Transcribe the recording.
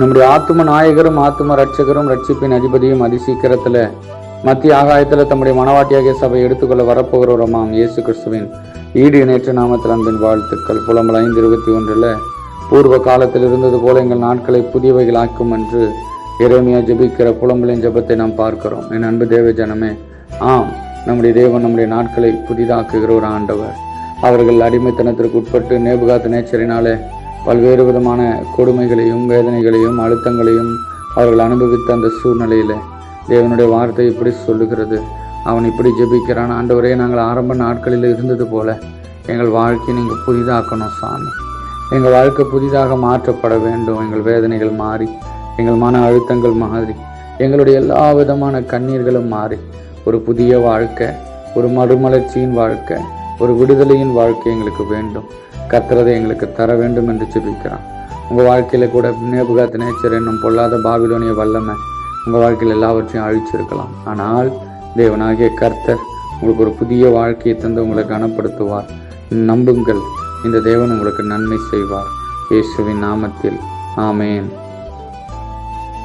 நம்முடைய ஆத்தும நாயகரும் ஆத்தும ரட்சகரும் ரட்சிப்பின் அதிபதியும் அதிசீக்கிரத்துல மத்திய ஆகாயத்துல தம்முடைய மனவாட்டியாகிய சபை எடுத்துக்கொள்ள வரப்போகிறோமாம் இயேசு கிறிஸ்துவின் ஈடு இணைற்ற நாமத்தில் அன்பின் வாழ்த்துக்கள். புலம்பல் 5:21 பூர்வ காலத்தில் இருந்தது போல எங்கள் நாட்களை புதியவைகள் ஆக்கும் என்று எரேமியா ஜெபிக்கிற புலம்பலின் ஜெபத்தை நாம் பார்க்கிறோம். என் அன்பு தேவ ஜனமே, ஆம், நம்முடைய தேவன் நம்முடைய நாட்களை புதிதாக்குகிற ஒரு ஆண்டவர். அவர்கள் அடிமைத்தனத்திற்கு உட்பட்டு நேபுகாத் நேச்சரினாலே பல்வேறு விதமான கொடுமைகளையும் வேதனைகளையும் அழுத்தங்களையும் அவர்கள் அனுபவித்த அந்த சூழ்நிலையில தேவனுடைய வார்த்தை இப்படி சொல்லுகிறது. அவன் இப்படி ஜெபிக்கிறான், ஆண்டவரே, நாங்கள் ஆரம்ப நாட்களில் இருந்தது போல எங்கள் வாழ்க்கையை நீங்கள் புதிதாக்கணும் சாமி. எங்கள் வாழ்க்கை புதிதாக மாற்றப்பட வேண்டும். எங்கள் வேதனைகள் மாறி, எங்கள் மன அழுத்தங்கள் மாறி, எங்களுடைய எல்லா விதமான கண்ணீர்களும் மாறி ஒரு புதிய வாழ்க்கை, ஒரு மறுமலர்ச்சியின் வாழ்க்கை, ஒரு விடுதலையின் வாழ்க்கை எங்களுக்கு வேண்டும். கர்த்தரதை எங்களுக்கு தர வேண்டும் என்று ஜெபிக்கிறான். உங்கள் வாழ்க்கையில் கூட நேபுகாத் நேச்சர் என்னும் பொல்லாத பாபிலோனிய வல்லமை உங்கள் வாழ்க்கையில் எல்லாவற்றையும் அழிச்சிருக்கலாம். ஆனால் தேவனாகிய கர்த்தர் உங்களுக்கு ஒரு புதிய வாழ்க்கையை தந்து உங்களை கனப்படுத்துவார். நம்புங்கள், இந்த தேவன் உங்களுக்கு நன்மை செய்வார். இயேசுவின் நாமத்தில் ஆமேன்.